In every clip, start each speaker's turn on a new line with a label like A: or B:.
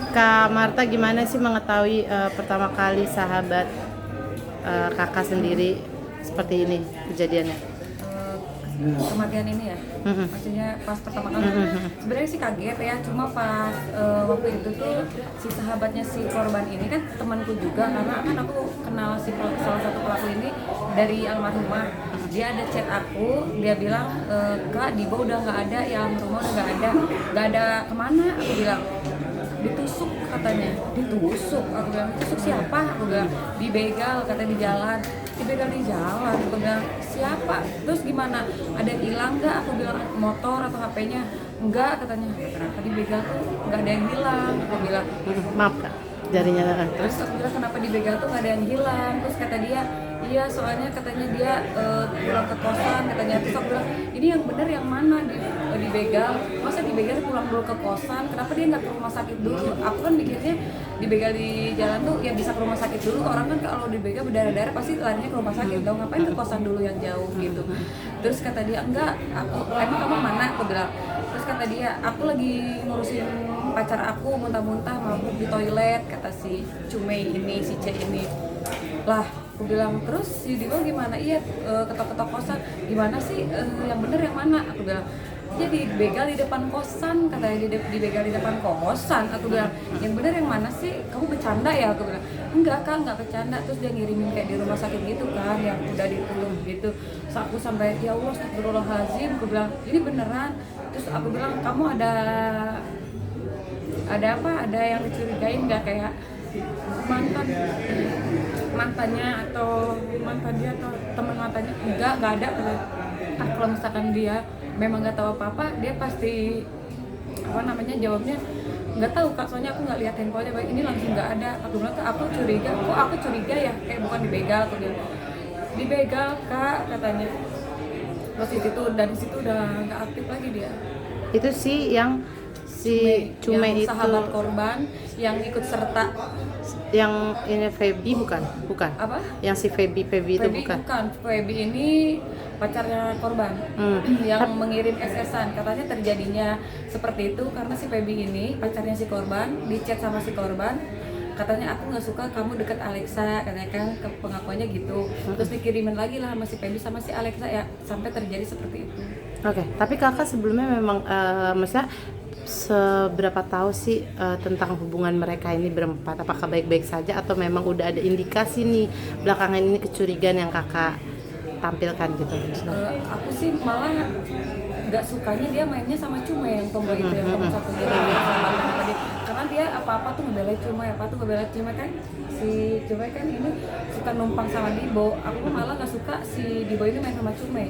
A: Kak Marta gimana sih mengetahui pertama kali sahabat kakak sendiri seperti ini kejadiannya?
B: Kematian ini ya,
A: Mhm.
B: maksudnya pas pertama kali sebenarnya sih kaget ya, cuma pas waktu itu tuh si sahabatnya si korban ini kan temanku juga, karena kan aku kenal si salah satu pelaku ini dari almarhumah. Dia ada chat aku, dia bilang Kak Dibo udah nggak ada, ya almarhumah udah nggak ada kemana, aku bilang ditusuk katanya, ditusuk, aku bilang ditusuk siapa, aku bilang dibegal katanya di jalan, dibegal di jalan, aku bilang siapa, terus gimana, ada yang hilang nggak, aku bilang motor atau HP-nya, enggak katanya, kenapa dibegal tuh nggak ada yang hilang, aku bilang.
A: Maaf kak, jarinya kan.
B: Terus aku bilang kenapa dibegal tuh nggak ada yang hilang, terus kata dia iya soalnya katanya dia pulang ke kosan katanya. Terus aku bilang ini yang benar yang mana dibegal, masa dibegal pulang dulu ke kosan, kenapa dia nggak ke rumah sakit dulu. Aku kan mikirnya dibegal di jalan tuh ya bisa ke rumah sakit dulu, orang kan kalau dibegal berdarah-darah pasti larinya ke rumah sakit dong, ngapain ke kosan dulu yang jauh gitu. Terus kata dia enggak, aku emang kamu mana, aku bilang. Terus kata dia aku lagi ngurusin pacar aku muntah-muntah mabuk di toilet, kata si Cumei ini, si C ini. Lah aku bilang terus si Dibo gimana, iya ketok-ketok kosan, gimana sih yang bener yang mana, aku bilang dia dibegal di depan kosan, katanya dibegal di depan kosan. Aku bilang yang bener yang mana sih, kamu bercanda ya, aku bilang enggak kak nggak bercanda. Terus dia ngirimin kayak di rumah sakit gitu kan, yang udah ditulung gitu. Terus aku sampai ya Allah astagfirullahaladzim, aku bilang ini beneran. Terus aku bilang kamu ada apa, ada yang dicurigain nggak, kayak mantannya atau mantan dia atau teman mantannya, nggak ada. Kalau misalkan dia memang nggak tahu apa-apa, dia pasti apa namanya jawabnya nggak tahu kak, soalnya aku nggak lihat handphonenya, baik ini langsung nggak ada. Aku bilang kak aku curiga ya, kayak bukan dibegal, aku bilang dibegal kak katanya. Terus di situ, dari situ udah nggak aktif lagi dia.
A: Itu sih yang si Cume
B: yang
A: itu
B: sahabat korban yang ikut serta.
A: yang ini Feby bukan? Bukan.
B: Apa?
A: Yang si Feby itu
B: Feby
A: bukan.
B: bukan, Feby ini pacarnya korban yang mengirim SS-an. Katanya terjadinya seperti itu karena si Feby ini pacarnya si korban, di chat sama si korban, katanya aku nggak suka kamu deket Alexa, katanya kan pengakuannya gitu. Terus dikirimin lagi lah sama si Feby sama si Alexa ya, sampai terjadi seperti itu.
A: Oke, tapi kakak sebelumnya memang maksudnya seberapa tahu sih tentang hubungan mereka ini berempat? Apakah baik-baik saja atau memang udah ada indikasi nih belakangan ini kecurigaan yang kakak tampilkan gitu?
B: Aku sih malah nggak sukanya dia mainnya sama Cuma yang tomboy itu, yang tomboy satu dia sama dia, karena dia apa-apa tuh ngebelain Cuma, apa tuh ngebelain Cuma kan. Si Cuma kan ini suka numpang sama Dibo. Aku malah nggak suka si Dibo ini main sama Cuma.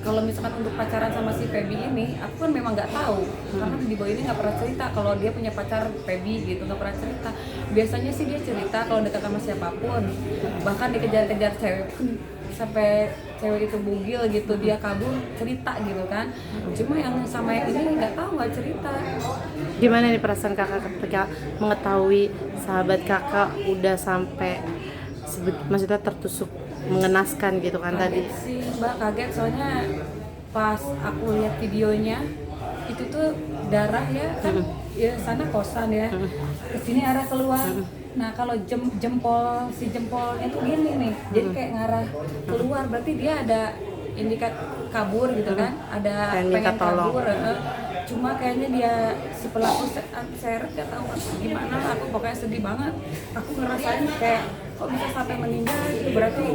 B: Kalau misalkan untuk pacaran sama si Feby ini, aku kan memang nggak tahu, karena Dibo ini nggak pernah cerita kalau dia punya pacar Feby gitu, nggak pernah cerita. Biasanya sih dia cerita kalau dekat sama siapapun, bahkan dikejar-kejar cewek pun sampai cewek itu bugil gitu, dia kabur cerita gitu kan. Cuma yang sama yang ini nggak tahu, nggak cerita.
A: Gimana nih perasaan kakak ketika mengetahui sahabat kakak udah sampai maksudnya tertusuk mengenaskan gitu kan tadi?
B: Kaget sih mbak, kaget soalnya pas aku lihat videonya itu tuh darah ya kan, ya sana kosan ya, kesini arah keluar. Nah kalau jempolnya tuh gini nih, jadi kayak ngarah keluar, berarti dia ada indikat kabur gitu kan, ada pengen kabur. Cuma kayaknya dia si pelaku seret, gak tahu gimana, aku pokoknya sedih banget. Aku ngerasain kayak kok bisa sampai meninggal gitu, berarti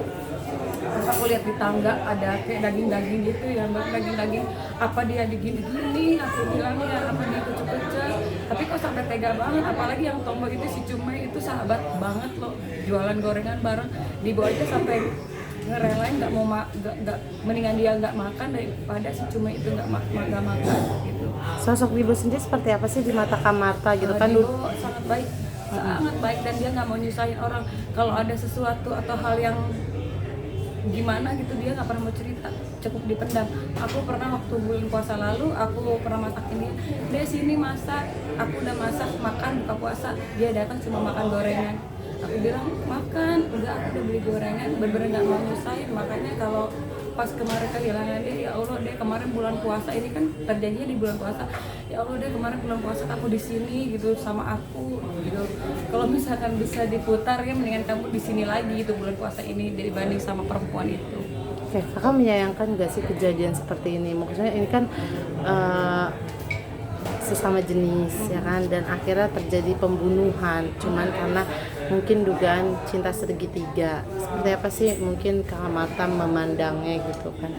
B: terus aku lihat di tangga ada kayak daging-daging gitu ya, daging-daging apa dia digini-gini, aku bilangnya apa dia kucuk-kucuk, tapi kok sampai tega banget. Apalagi yang tombol itu si Cuma itu sahabat banget loh, jualan gorengan bareng, dibawa aja sampai ngerelain nggak mau nggak mendingan dia nggak makan daripada si Cuma itu nggak makan gitu.
A: Sosok Dibo sendiri seperti apa sih di mata Kak Marta gitu kan?
B: Dibo sangat baik dan dia nggak mau nyusahin orang. Kalau ada sesuatu atau hal yang gimana gitu dia nggak pernah mau cerita, cukup dipendam. Aku pernah waktu bulan puasa lalu aku pernah masakin dia sini masak, aku udah masak makan buka puasa, dia datang cuma makan gorengan. Aku bilang makan, udah aku udah beli gorengan, bener-bener nggak mau nyusahin. Makanya kalau pas kemarin kehilangan dia, ya Allah deh kemarin bulan puasa ini kan terjadinya di bulan puasa, ya Allah deh kemarin bulan puasa aku di sini gitu sama aku gitu. Kalau misalkan bisa diputar ya mendingan kamu di sini lagi gitu bulan puasa ini dibanding sama perempuan itu.
A: Oke, kakak menyayangkan gak sih kejadian seperti ini? Maksudnya ini kan sesama jenis ya kan, dan akhirnya terjadi pembunuhan cuman karena mungkin dugaan cinta segitiga. Seperti apa sih mungkin Kak Marta memandangnya gitu kan?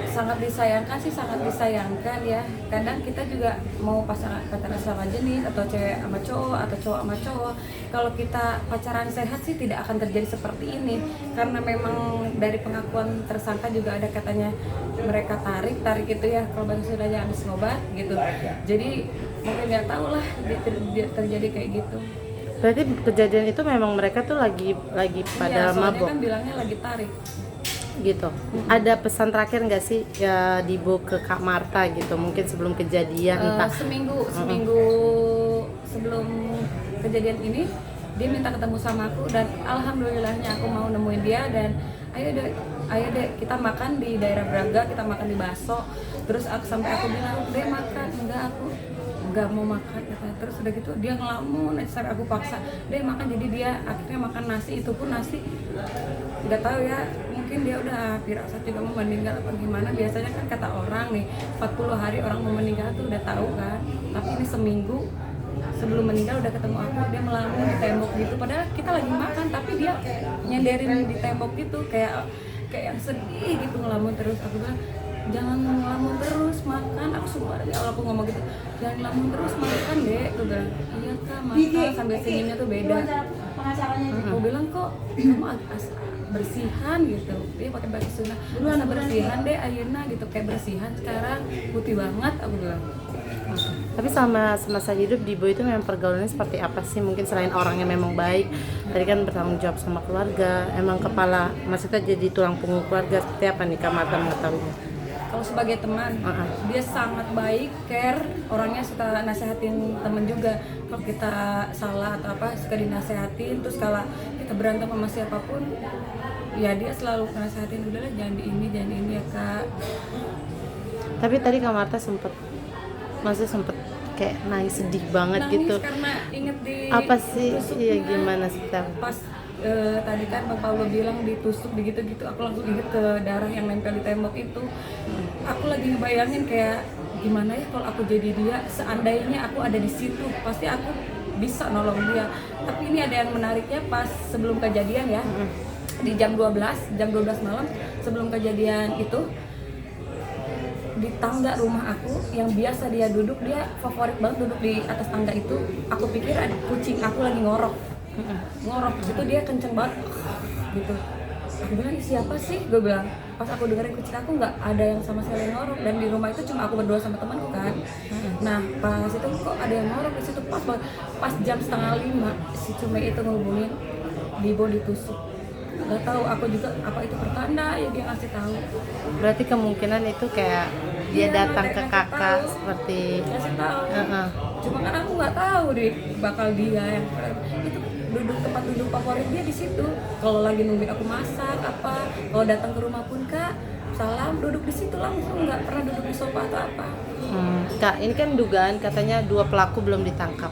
B: Sangat disayangkan sih, sangat disayangkan ya. Kadang kita juga mau pasangan sama jenis atau cewek sama cowok atau cowok sama cowok, kalau kita pacaran sehat sih tidak akan terjadi seperti ini, karena memang dari pengakuan tersangka juga ada katanya mereka tarik itu ya, kalau bahasa Sundanya habis ngobat gitu. Jadi mungkin nggak tahu lah terjadi kayak gitu.
A: Berarti kejadian itu memang mereka tuh lagi pada
B: Iya, soalnya
A: mabok
B: kan bilangnya lagi tarik.
A: gitu. Ada pesan terakhir nggak sih ya Dibo ke Kak Marta gitu, mungkin sebelum kejadian entah
B: seminggu sebelum kejadian ini dia minta ketemu sama aku, dan alhamdulillahnya aku mau nemuin dia, dan ayo deh kita makan di daerah Braga, kita makan di Baso. Terus sampai aku bilang deh makan, enggak aku nggak mau makan kata. Terus udah gitu dia ngelamun sampai aku paksa deh makan, jadi dia akhirnya makan nasi, itu pun nasi nggak tahu ya, mungkin dia udah firasat juga mau meninggal apa gimana. Biasanya kan kata orang nih 40 hari orang mau meninggal tuh udah tahu kan, tapi ini seminggu sebelum meninggal udah ketemu aku, dia melamun di tembok gitu, padahal kita lagi makan tapi dia nyenderin di tembok gitu kayak yang sedih gitu, ngelamun terus. Aku bilang jangan ngelamun terus, makan. Aku sumpah ya Allah aku ngomong gitu, jangan ngelamun terus, makan deh. Aku bilang iya kak makan, sambil senyumnya tuh beda. Aku bilang kok kamu agak bersihan gitu, dia pakai baju sunnah, asa bersihan deh ayeuna gitu, kayak bersihan sekarang putih banget. Aku bilang.
A: Tapi sama semasa hidup Dibo itu memang pergaulannya seperti apa sih? Mungkin selain orangnya memang baik, tadi kan bertanggung jawab sama keluarga, emang kepala, maksudnya jadi tulang punggung keluarga, seperti apa nih Kak Marta mengetahui?
B: Kalau sebagai teman, dia sangat baik, care, orangnya suka nasehatin temen juga. Kalau kita salah atau apa suka dinasehatin, terus kalau kita berantem sama siapapun, ya dia selalu nasehatin, udahlah jangan di ini ya kak.
A: Tapi tadi Kak Marta sempet kayak nangis sedih banget
B: Nangis
A: gitu.
B: karena inget di
A: Apa sih?
B: tusuknya.
A: Iya gimana sih?
B: Pas tadi kan Bang Paulo bilang ditusuk begitu-gitu, aku langsung inget ke darah yang nempel di tembok itu. Aku lagi ngebayangin kayak gimana ya kalau aku jadi dia, seandainya aku ada di situ, pasti aku bisa nolong dia. Tapi ini ada yang menariknya, pas sebelum kejadian ya, di jam 12 malam sebelum kejadian itu, di tangga rumah aku yang biasa dia duduk, dia favorit banget duduk di atas tangga itu. Aku pikir ada kucing aku lagi ngorok itu, dia kenceng banget gitu. Aku bilang siapa sih, gue bilang. Pas aku dengerin kucing aku nggak ada yang sama sekali ngorok, dan di rumah itu cuma aku berdua sama temanku kan. Nah pas itu kok ada yang ngorok di situ, pas jam 4:30 si Cumi itu ngehubungin Dibo ditusuk. Gak tahu aku juga apa itu pertanda ya, dia ngasih tahu.
A: Berarti kemungkinan itu kayak dia datang ke kakak seperti
B: ngasih tahu. Cuma kan aku nggak tahu deh bakal dia yang itu tempat duduk favorit dia di situ. Kalau lagi nungguin aku masak apa, kalau datang ke rumah pun kak salam, duduk di situ langsung, nggak pernah duduk di sofa atau apa.
A: Kak, ini kan dugaan katanya 2 pelaku belum ditangkap,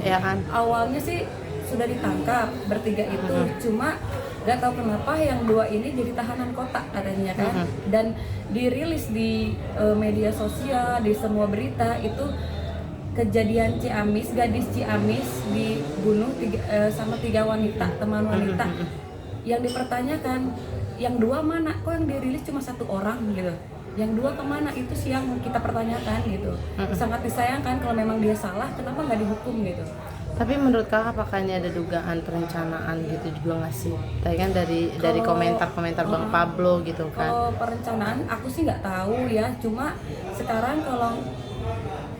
A: ya kan?
B: Awalnya sih sudah ditangkap bertiga itu, cuma gak tahu kenapa yang 2 ini jadi tahanan kota katanya kan. Dan dirilis di media sosial, di semua berita itu kejadian Ciamis, gadis Ciamis dibunuh sama 3 wanita, teman wanita. Yang dipertanyakan, yang 2 mana? Kok yang dirilis cuma 1 orang gitu? Yang 2 kemana? Itu sih yang kita pertanyakan gitu. Sangat disayangkan kalau memang dia salah, kenapa nggak dihukum gitu.
A: Tapi menurut kakak apakah ini ada dugaan perencanaan gitu juga nggak sih? Tadi kan dari komentar-komentar Bang Pablo gitu kan.
B: Kalau perencanaan aku sih nggak tahu ya, cuma sekarang kalau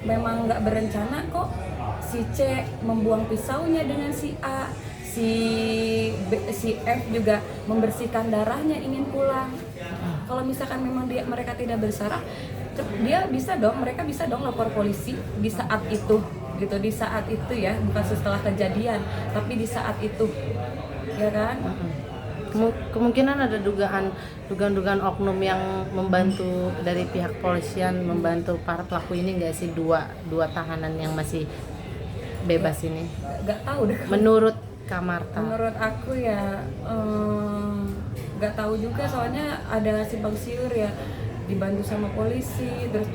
B: memang nggak berencana kok si C membuang pisaunya dengan si A, si F juga membersihkan darahnya ingin pulang. Kalau misalkan memang mereka tidak bersalah, mereka bisa dong lapor polisi di saat itu gitu, di saat itu ya, bukan setelah kejadian tapi di saat itu ya kan.
A: Kemungkinan ada dugaan oknum yang membantu dari pihak polisian membantu para pelaku ini nggak sih, dua tahanan yang masih bebas ini?
B: Nggak tahu deh.
A: Menurut Kak Marta.
B: Menurut aku ya nggak tahu juga, soalnya ada simpang siur ya, dibantu sama polisi, terus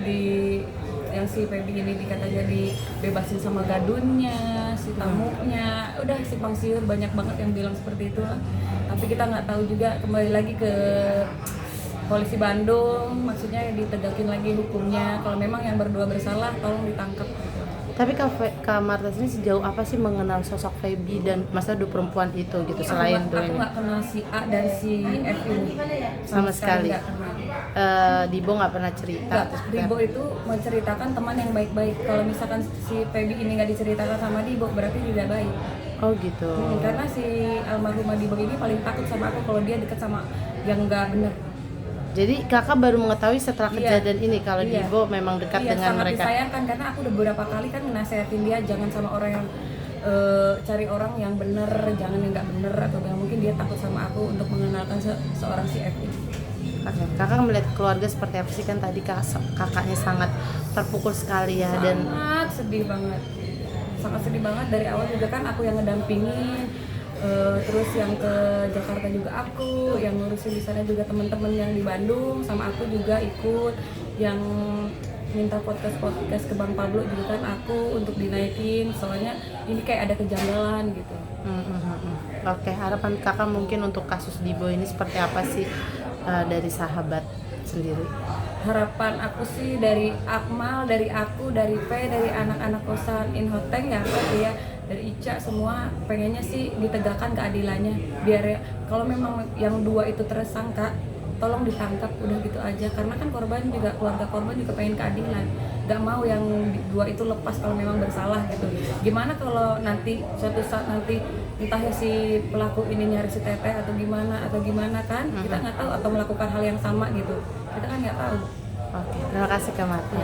B: yang si Feby ini dikatanya dibebasin sama gadunnya, si tamunya, udah simpang siur, banyak banget yang bilang seperti itu lah. Tapi kita nggak tahu juga, kembali lagi ke polisi Bandung, maksudnya ditegakin lagi hukumnya. Kalau memang yang berdua bersalah, tolong ditangkap gitu.
A: Tapi Kak Marta ini sejauh apa sih mengenal sosok Feby dan masa dua perempuan itu gitu, selain
B: aku
A: duanya?
B: nggak kenal si A dan si F ini
A: Sama sekali.
B: nggak kenal.
A: Dibo nggak pernah cerita.
B: Enggak,
A: Terus
B: Dibo itu menceritakan teman yang baik-baik. Kalau misalkan si Feby ini nggak diceritakan sama Dibo, berarti tidak baik.
A: Oh gitu.
B: Karena si almarhumah Dibo ini paling takut sama aku kalau dia deket sama yang nggak benar.
A: Jadi kakak baru mengetahui setelah
B: Iya.
A: kejadian ini kalau
B: Iya.
A: Dibo memang dekat
B: Iya,
A: dengan
B: sangat
A: mereka.
B: disayangkan karena aku udah beberapa kali kan nasehatin dia jangan sama orang yang cari orang yang bener, jangan yang nggak bener, atau yang mungkin dia takut sama aku untuk mengenalkan seorang si F ini.
A: Oke. Kakak melihat keluarga seperti apa sih, kan tadi kakaknya sangat terpukul sekali ya, dan
B: Sangat sedih banget, sangat sedih banget. Dari awal juga kan aku yang ngedampingin, terus yang ke Jakarta juga aku, yang ngurusin di sana juga teman-teman yang di Bandung sama aku juga ikut, yang minta podcast ke Bang Pablo juga kan aku untuk dinaikin, soalnya ini kayak ada kejanggalan gitu.
A: Oke, harapan kakak mungkin untuk kasus Dibo ini seperti apa sih, dari sahabat sendiri?
B: Harapan aku sih dari Akmal, dari aku, dari P, dari anak-anak kosan Inhoteng ya, ya, dari Ica, semua pengennya sih ditegakkan keadilannya, biar ya, kalau memang yang dua itu tersangka tolong ditangkap, udah gitu aja. Karena kan korban juga, keluarga korban juga pengen keadilan, gak mau yang dua itu lepas kalau memang bersalah gitu. Gimana kalau nanti suatu saat nanti entah ya si pelaku ini nyari si Teteh atau gimana kan, kita nggak tahu, atau melakukan hal yang sama gitu, kita kan nggak tahu.
A: Oke, terima kasih Kak Marta.